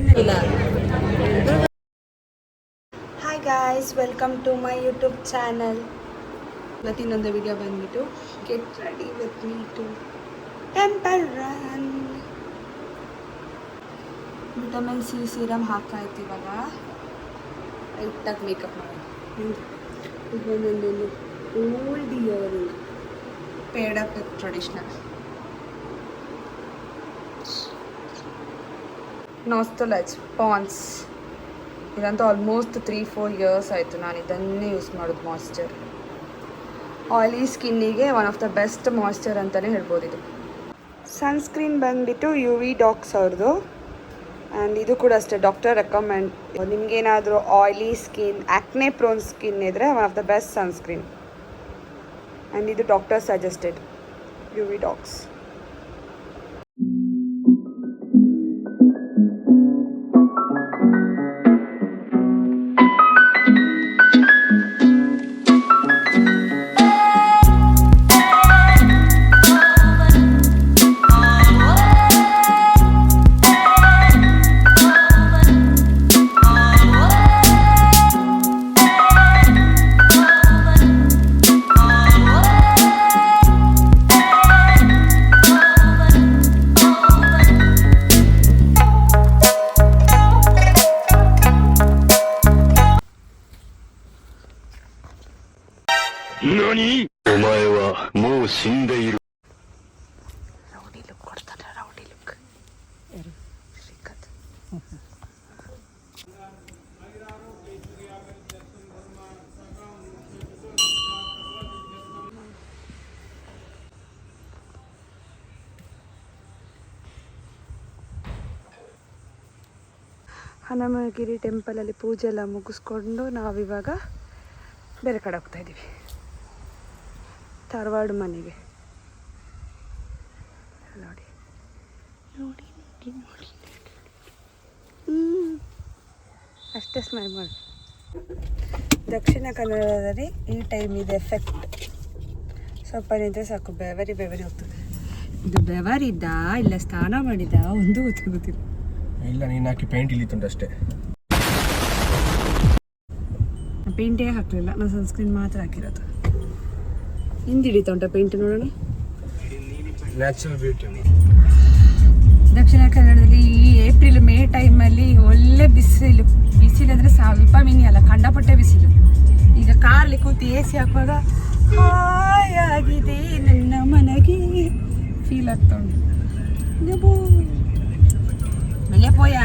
ತಿನ್ನಲಿಲ್ಲ. Hi guys, welcome to my YouTube channel. ಇನ್ನೊಂದು video ಬಂದ್ಬಿಟ್ಟು get ready with me to temple run. Vitamin C serum ಹಾಕ್ತಾ ಇತ್ತು. ಇವಾಗ ಲೈಟಾಗಿ ಮೇಕಪ್ ಮಾಡಿ ಇದೊಂದೊಂದು old earring paired up with traditional nostalgic pawns. ಇದಂತೂ ಆಲ್ಮೋಸ್ಟ್ 3-4 ಇಯರ್ಸ್ ಆಯಿತು ನಾನು ಇದನ್ನೇ ಯೂಸ್ ಮಾಡೋದು. ಮಾಯ್ಶ್ಚರ್ ಆಯಿಲಿ ಸ್ಕಿನ್ನಿಗೆ one of the best moisture ಅಂತಲೇ ಹೇಳ್ಬೋದು. ಇದು ಸನ್ಸ್ಕ್ರೀನ್ ಬಂದುಬಿಟ್ಟು UV ಡಾಕ್ಸ್ ಅವ್ರದ್ದು. ಆ್ಯಂಡ್ ಇದು ಕೂಡ ಅಷ್ಟೇ ಡಾಕ್ಟರ್ ರೆಕಮೆಂಡ್. ನಿಮಗೇನಾದರೂ oily skin, acne prone skin ಇದ್ದರೆ one of the best sunscreen. And ಇದು doctor suggested UV docs. Rowdy look ಕೊಡ್ತಾನೆ. Rowdy look Srikanth. ಹನುಮಗಿರಿ ಟೆಂಪಲಲ್ಲಿ ಪೂಜೆ ಎಲ್ಲ ಮುಗಿಸ್ಕೊಂಡು ನಾವಿವಾಗ ಬೇರೆ ಕಡೆ ಹೋಗ್ತಾ ಇದ್ದೀವಿ, ಧಾರವಾಡ ಮನೆಗೆ. ನೋಡಿ ನೋಡಿ ನೋಡಿ ಅಷ್ಟೇ ಸ್ಮೈಲ್ ಮಾಡಿ. ದಕ್ಷಿಣ ಕನ್ನಡದಲ್ಲಿ ಈ ಟೈಮ್ ಇದೆ ಎಫೆಕ್ಟ್. ಸ್ವಲ್ಪ ನಿಂತರೆ ಸಾಕು ಬೆವರಿ ಹೋಗ್ತದೆ. ಇದು ಬೆವರಿದ್ದ ಇಲ್ಲ ಸ್ನಾನ ಮಾಡಿದ ಒಂದು ಗೊತ್ತಾಗುತ್ತಿಲ್ಲ. ಇಲ್ಲ, ನೀನು ಹಾಕಿ ಪೇಂಟ್ ಇಲ್ಲಿತ್ತುಂಟು ಅಷ್ಟೇ. ಪೇಂಟೇ ಹಾಕಲಿಲ್ಲ, ನಾನು ಸನ್ಸ್ಕ್ರೀನ್ ಮಾತ್ರ ಹಾಕಿರೋದು. ಹಿಂದಿಡಿತ ಉಂಟ ಪೇಂಟ್ ನೋಡೋಣ. Natural beauty. ದಕ್ಷಿಣ ಕನ್ನಡದಲ್ಲಿ ಈ ಏಪ್ರಿಲ್ ಮೇ ಟೈಮಲ್ಲಿ ಒಳ್ಳೆ ಬಿಸಿಲು ಅಂದರೆ ಸ್ವಲ್ಪ ಮಿನಿ ಅಲ್ಲ, ಕಂಡಪಟ್ಟೆ ಬಿಸಿಲು. ಈಗ ಕಾರ್ಲಿ ಕೂತು AC ಹಾಕುವಾಗ ಹಾಯಾಗಿದೆ ನನ್ನ ಮನಗೆ ಫೀಲ್ ಆಗ್ತಾ ಉಂಟು. ಪೋಯ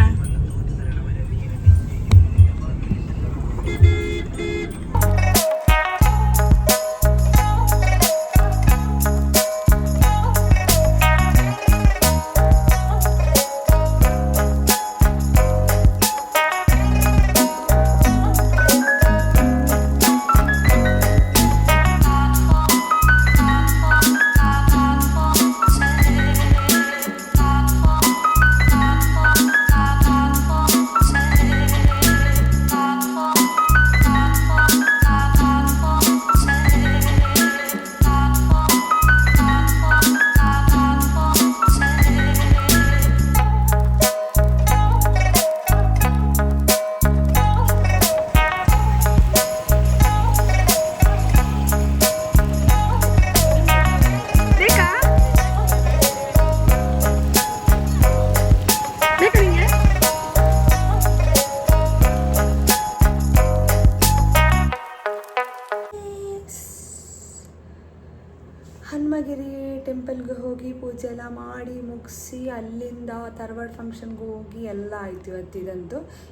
ಹನುಮಗಿರಿ ಟೆಂಪಲ್ಗೆ ಹೋಗಿ ಪೂಜೆ ಎಲ್ಲ ಮಾಡಿ ಮುಗಿಸಿ ಅಲ್ಲಿಂದ ಧಾರವಾಡ ಫಂಕ್ಷನ್ಗೆ ಹೋಗಿ ಎಲ್ಲ ಆಯಿತು.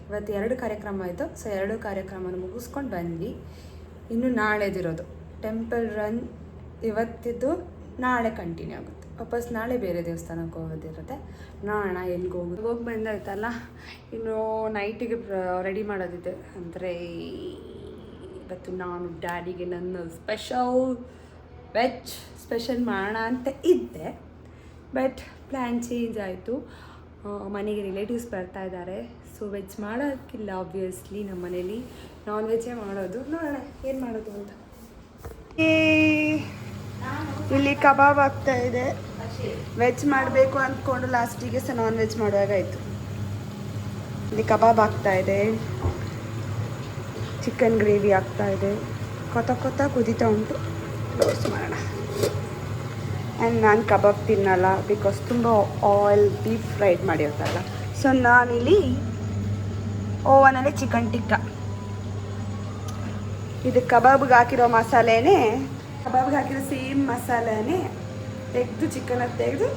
ಇವತ್ತು 2 ಕಾರ್ಯಕ್ರಮ ಆಯಿತು. ಸೊ 2 ಕಾರ್ಯಕ್ರಮನ ಮುಗಿಸ್ಕೊಂಡು ಬಂದ್ವಿ. ಇನ್ನು ನಾಳೆದಿರೋದು ಟೆಂಪಲ್ ರನ್. ಇವತ್ತಿದ್ದು ನಾಳೆ ಕಂಟಿನ್ಯೂ ಆಗುತ್ತೆ. ವಾಪಸ್ ನಾಳೆ ಬೇರೆ ದೇವಸ್ಥಾನಕ್ಕೆ ಹೋಗೋದಿರುತ್ತೆ. ನೋಡೋಣ ಎಲ್ಲಿಗೆ ಹೋಗಿ ಬಂದಾಯ್ತಲ್ಲ. ಇನ್ನು ನೈಟಿಗೆ ರೆಡಿ ಮಾಡೋದಿದೆ. ಅಂದರೆ ಇವತ್ತು ನಾನು ಡ್ಯಾಡಿಗೆ ನನ್ನ ಸ್ಪೆಷಲ್ ಮಾಡೋಣ ಅಂತ ಇದ್ದೆ. ಬಟ್ ಪ್ಲ್ಯಾನ್ ಚೇಂಜ್ ಆಯಿತು. ಮನೆಗೆ ರಿಲೇಟಿವ್ಸ್ ಬರ್ತಾ ಇದ್ದಾರೆ. ಸೊ ವೆಜ್ ಮಾಡೋಕ್ಕಿಲ್ಲ ಆಬ್ವಿಯಸ್ಲಿ. ನಮ್ಮ ಮನೇಲಿ ನಾನ್ ವೆಜ್ಜೇ ಮಾಡೋದು. ನೋಡೋಣ ಏನು ಮಾಡೋದು ಅಂತ. ಇಲ್ಲಿ ಕಬಾಬ್ ಆಗ್ತಾ ಇದೆ. ವೆಜ್ ಮಾಡಬೇಕು ಅಂದ್ಕೊಂಡು ಲಾಸ್ಟಿಗೆ ಸಹ ನಾನ್ ವೆಜ್ ಮಾಡುವಾಗ ಆಯಿತು. ಇಲ್ಲಿ ಕಬಾಬ್ ಆಗ್ತಾ ಇದೆ, ಚಿಕನ್ ಗ್ರೇವಿ ಆಗ್ತಾ ಇದೆ, ಕೊತ ಕುದೀತಾ ಉಂಟು. ಟೋಸ್ಟ್ ಮಾಡೋಣ. ಆ್ಯಂಡ್ ನಾನು ಕಬಾಬ್ ತಿನ್ನಲ್ಲ, ಬಿಕಾಸ್ ತುಂಬ ಆಯಿಲ್ ಡೀಪ್ ಫ್ರೈಡ್ ಮಾಡಿರ್ತಾರಲ್ಲ. ಸೊ ನಾನಿಲ್ಲಿ ಓವನಲ್ಲಿ ಚಿಕನ್ ಟಿಕ್ಕ, ಇದು ಕಬಾಬ್ಗೆ ಹಾಕಿರೋ ಮಸಾಲೆನೇ, ಕಬಾಬ್ಗೆ ಹಾಕಿರೋ ಸೇಮ್ ಮಸಾಲೆನೇ ತೆಗೆದು ಚಿಕನಾಗಿ ತೆಗೆದು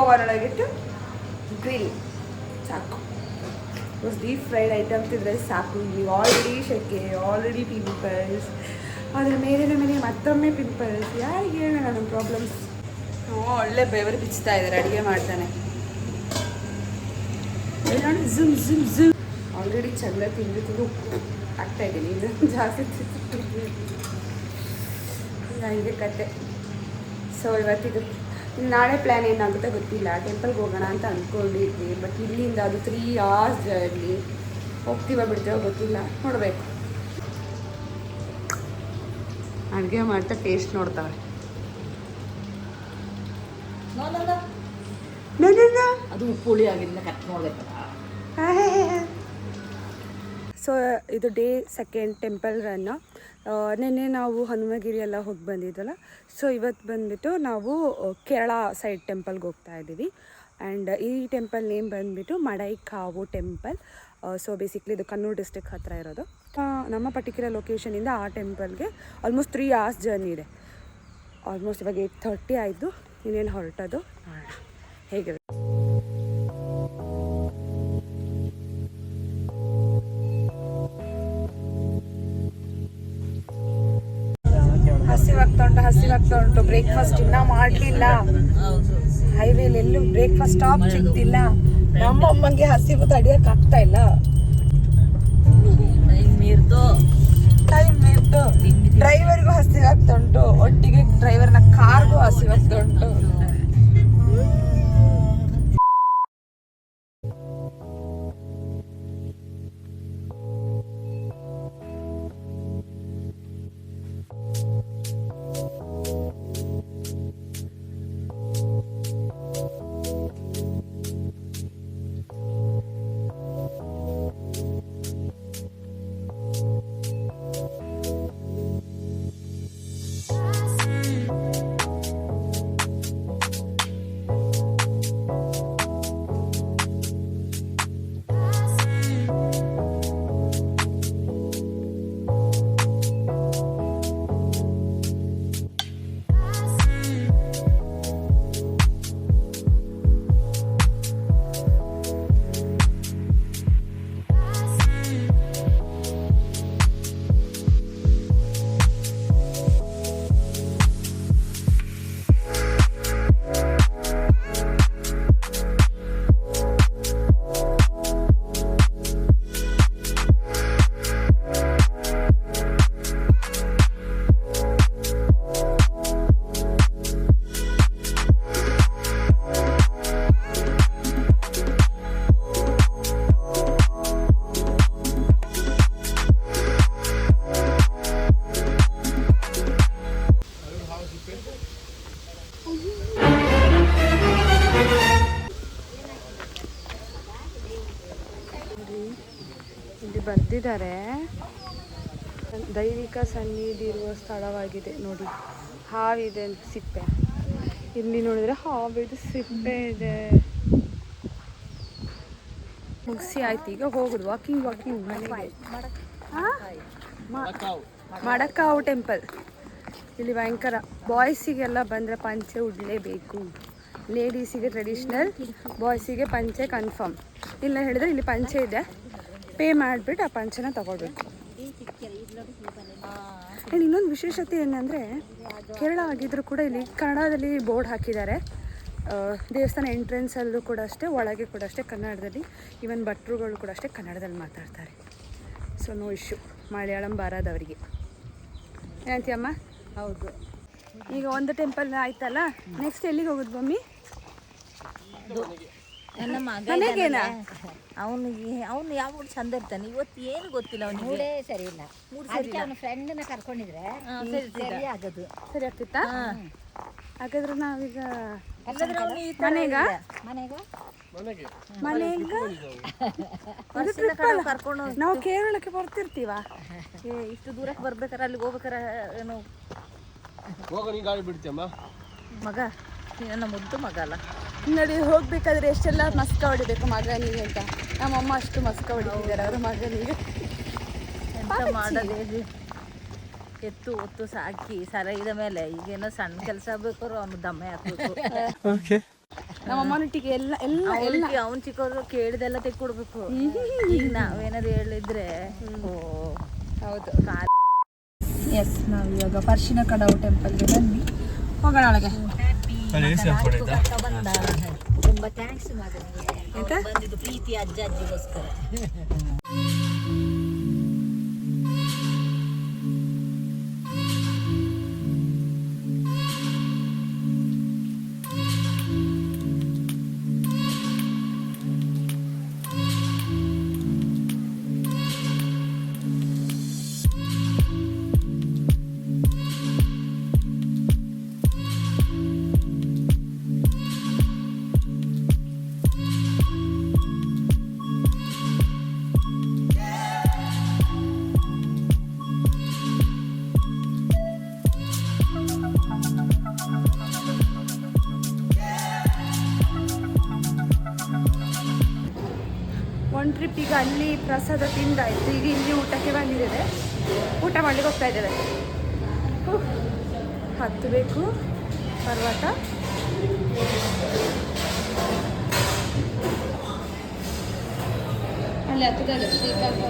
ಓವನ್ ಒಳಗಿಟ್ಟು ಗ್ರಿಲ್ ಸಾಕು. ಡೀಪ್ ಫ್ರೈಡ್ ಐಟಮ್ಸ್ ಇದ್ದರೆ ಸಾಕು. ಈಗ ಆಲ್ರೆಡಿ ಶೆಕೆ, ಆಲ್ರೆಡಿ ಪಿಂಪಲ್ಸ್, ಅದ್ರ ಮೇಲೆ ಮತ್ತೊಮ್ಮೆ ಪಿಂಪಲ್ಸ್. ಯಾರಿಗೆ ಹೇಳೋಣ ನಮ್ಮ ಪ್ರಾಬ್ಲಮ್ಸ್. ಒಳ್ಳೆ ಬೆವರು ಬಿಚ್ತಾ ಇದ್ದಾರೆ ಅಡುಗೆ ಮಾಡ್ತಾನೆ. ನೋಡಿ ಝುಮ್ ಝುಮ್ ಝುಮ್. ಆಲ್ರೆಡಿ ಚಂದ ತಿಂದು ಆಗ್ತಾ ಇದ್ದೀನಿ, ಇನ್ನು ಜಾಸ್ತಿ ಹೀಗೆ ಕತೆ. ಸೊ ಇವತ್ತಿದು ನಾಳೆ ಪ್ಲ್ಯಾನ್ ಏನಾಗುತ್ತೆ ಗೊತ್ತಿಲ್ಲ. ಟೆಂಪಲ್ಗೆ ಹೋಗೋಣ ಅಂತ ಅಂದ್ಕೊಂಡಿದ್ವಿ, ಬಟ್ ಇಲ್ಲಿಂದ ಅದು 3 hours ಜರ್ನಿ. ಹೋಗ್ತೀವ ಬಿಡ್ತೀವೋ ಗೊತ್ತಿಲ್ಲ, ನೋಡಬೇಕು. ಅಡುಗೆ ಮಾಡ್ತಾ ಟೇಸ್ಟ್ ನೋಡ್ತಾವೆ. ಅದು ಉಪ್ಪುಳಿ ಆಗಿಲ್ಲ, ಕಟ್ ನೋಡ್ಬೇಕು. ಸೊ ಇದು ಡೇ 2 ಟೆಂಪಲ್ ರನ್ನು. ನಿನ್ನೆ ನಾವು ಹನುಮಗಿರಿ ಎಲ್ಲ ಹೋಗಿ ಬಂದಿದ್ದಲ್ಲ. ಸೊ ಇವತ್ತು ಬಂದುಬಿಟ್ಟು ನಾವು ಕೇರಳ ಸೈಡ್ ಟೆಂಪಲ್ಗೆ ಹೋಗ್ತಾ ಇದ್ದೀವಿ. ಆ್ಯಂಡ್ ಈ ಟೆಂಪಲ್ ನೇಮ್ ಬಂದುಬಿಟ್ಟು ಮಡೈಕಾವು ಟೆಂಪಲ್. ಸೊ ಬೇಸಿಕ್ಲಿ ಇದು ಕಣ್ಣೂರು ಡಿಸ್ಟ್ರಿಕ್ಟ್ ಹತ್ತಿರ ಇರೋದು. ನಮ್ಮ ಪರ್ಟಿಕ್ಯುಲರ್ ಲೊಕೇಶನಿಂದ ಆ ಟೆಂಪಲ್ಗೆ ಆಲ್ಮೋಸ್ಟ್ 3 hours ಜರ್ನಿ ಇದೆ. ಆಲ್ಮೋಸ್ಟ್ ಇವಾಗ 8:30 ಆಯಿತು. ಇನ್ನೇನು ಹೊರಟದು ನೋಡೋಣ ಹೇಗಿರುತ್ತೆ. ಹಸಿವಾಗ್ತಾ ಉಂಟು. ಬ್ರೇಕ್ಫಾಸ್ಟ್ ಇನ್ನೂ ಮಾಡಲಿಲ್ಲ. ಹೈವೇಲಿ ಎಲ್ಲೂ ಬ್ರೇಕ್ಫಾಸ್ಟ್ ಸ್ಟಾಪ್ ಸಿಗ್ತಿಲ್ಲ. ನಮ್ಮಮ್ಮಂಗೆ ಹಸಿವು ತಡಿಯೋಕೆ ಆಗ್ತಾ ಇಲ್ಲ. ಟೈಮ್ ಮೀರ್ತು ಡ್ರೈವರ್ಗೂ ಹಸಿವಾಗ್ತಾ ಉಂಟು, ಒಟ್ಟಿಗೆ ಡ್ರೈವರ್ನ ಕಾರ್ಗೂ ಹಸಿವಾಗ್ತಾ ಉಂಟು. ಇಲ್ಲಿ ಬರ್ದಿದ್ದಾರೆ, ದೈವಿಕ ಸನ್ನಿಧಿ ಇರುವ ಸ್ಥಳವಾಗಿದೆ ನೋಡಿ. ಹಾವಿದೆ, ಸಿಪ್ಪೆ. ಇಲ್ಲಿ ನೋಡಿದ್ರೆ ಹಾವಿದು ಸಿಪ್ಪೆ ಇದೆ. ಮುಗಿಸಿ ಆಯ್ತು, ಈಗ ಹೋಗುದು ವಾಕಿಂಗ್ ಮನೆಗೆ. ಮಡಕಾವು ಟೆಂಪಲ್. ಇಲ್ಲಿ ಭಯಂಕರ. ಬಾಯ್ಸಿಗೆಲ್ಲ ಬಂದರೆ ಪಂಚೆ ಉಡಲೇಬೇಕು. ಲೇಡೀಸಿಗೆ ಟ್ರೆಡಿಷ್ನಲ್, ಬಾಯ್ಸಿಗೆ ಪಂಚೆ ಕನ್ಫರ್ಮ್. ಇಲ್ಲ ಹೇಳಿದ್ರೆ ಇಲ್ಲಿ ಪಂಚೆ ಇದೆ, ಪೇ ಮಾಡಿಬಿಟ್ಟು ಆ ಪಂಚೆನ ತಗೊಳ್ಬೇಕು. ಇನ್ನೊಂದು ವಿಶೇಷತೆ ಏನಂದರೆ, ಕೇರಳ ಆಗಿದ್ದರೂ ಕೂಡ ಇಲ್ಲಿ ಕನ್ನಡದಲ್ಲಿ ಬೋರ್ಡ್ ಹಾಕಿದ್ದಾರೆ. ದೇವಸ್ಥಾನ ಎಂಟ್ರೆನ್ಸಲ್ಲೂ ಕೂಡ ಅಷ್ಟೇ, ಒಳಗೆ ಕೂಡ ಅಷ್ಟೇ ಕನ್ನಡದಲ್ಲಿ. ಈವನ್ ಭಟ್ರುಗಳು ಕೂಡ ಅಷ್ಟೇ ಕನ್ನಡದಲ್ಲಿ ಮಾತಾಡ್ತಾರೆ. ಸೊ ನೋ ಇಶ್ಯೂ ಮಲಯಾಳಂ ಬಾರದವರಿಗೆ. ಏನಂತೀಯಮ್ಮ? ಹೌದು. ಈಗ ಒಂದು ಟೆಂಪಲ್ ಆಯ್ತಲ್ಲ, ನೆಕ್ಸ್ಟ್ ಎಲ್ಲಿಗೆ ಹೋಗೋದು ಮಮ್ಮಿ? ನನ್ನ ಮನೆಗೇನಾ? ಅವನು ಯಾವಾಗ ಚಂದ ಇರ್ತಾನೆ. ಇವತ್ತು ಏನು ಗೊತ್ತಿಲ್ಲ, ಅವನಿಗೆ ಮೂಡೇ ಸರಿ ಇಲ್ಲ. ಅವನ ಫ್ರೆಂಡ್ನ ಕರ್ಕೊಂಡಿದ್ರೆ ಸರಿ ಆಗೋದು. ಸರಿ ಆಗ್ತಿತ್ತಾ? ಹಾಗಾದ್ರೆ ನಾವೀಗ ಮನೆಗ ಮನೆಯಿಂದ ಕರ್ಕೊಂಡು ನಾವು ಕೇರಳಕ್ಕೆ ಬರ್ತಿರ್ತೀವ. ಇಷ್ಟು ದೂರಕ್ಕೆ ಬರ್ಬೇಕಾರೆ ಅಲ್ಲಿಗೆ ಹೋಗ್ಬೇಕಾರೆ ಏನು ಹೋಗ ನೀ ಗಾಡಿ ಬಿಡ್ತೀಯಮ್ಮ. ಮಗ ನನ್ನ ಮುದ್ದು ಮಗ ಅಲ್ಲ. ನೋಡಿ ಹೋಗ್ಬೇಕಾದ್ರೆ ಎಷ್ಟೆಲ್ಲ ಮಸ್ಕ ಹೊಡಿಬೇಕು ಮಗನಿಗೆ ಅಂತ. ನಮ್ಮಮ್ಮ ಅಷ್ಟು ಮಸ್ಕ ಹೊಡಿತಿದ್ದಾರೆ ಅವ್ರ ಮಗನಿಗೆ. ಎಂತ ಮಾಡೋದು, ಎತ್ತು ಒತ್ತು ಸಾಕಿ ಸರಿದ ಮೇಲೆ ಈಗೇನೋ ಸಣ್ಣ ಕೆಲಸ ಬೇಕಾದ್ರು ಅವನು ದಮ್ಮೆ ಹಾಕ್ಬೇಕು. ನಮ್ಮಮ್ಮನೊಟ್ಟಿಗೆ ಎಲ್ಲ ಎಲ್ಲ ಎಲ್ಲ ಅವ್ನು ಚಿಕ್ಕವ್ರು ಕೇಳಿದೆಲ್ಲ ತೆಕ್ಕೊಡ್ಬೇಕು. ಈಗ ನಾವೇನಾದ್ರು ಹೇಳಿದ್ರೆ ಹೌದು. ಎಸ್, ನಾವು ಇವಾಗ ಪರ್ಶಿನ ಕಡವು ಟೆಂಪಲ್ಗೆ ಬನ್ನಿ, ಹೋಗೋಣ ಒಳಗೆ. ತುಂಬಾ ಥ್ಯಾಂಕ್ಸ್ ಮಗನಿಗೆ ಬಂದಿದ್ದು ಪ್ರೀತಿ ಅಜ್ಜ ಅಜ್ಜಿಗೋಸ್ಕರ. ಒಂದು ಟ್ರಿಪ್ಪಿಗೆ ಅಲ್ಲಿ ಪ್ರಸಾದ ತಿಂದಾಯ್ತು. ಈಗ ಇಲ್ಲಿ ಊಟಕ್ಕೆ ಬಂದಿದ್ದೇವೆ, ಊಟ ಮಾಡ್ಲಿಕ್ಕೆ ಹೋಗ್ತಾ ಇದ್ದೇವೆ. ಹತ್ತಬೇಕು ಪರ್ವತ. ಅಲ್ಲಿ ಹತ್ತದ ಶ್ರೀಕಾಂತ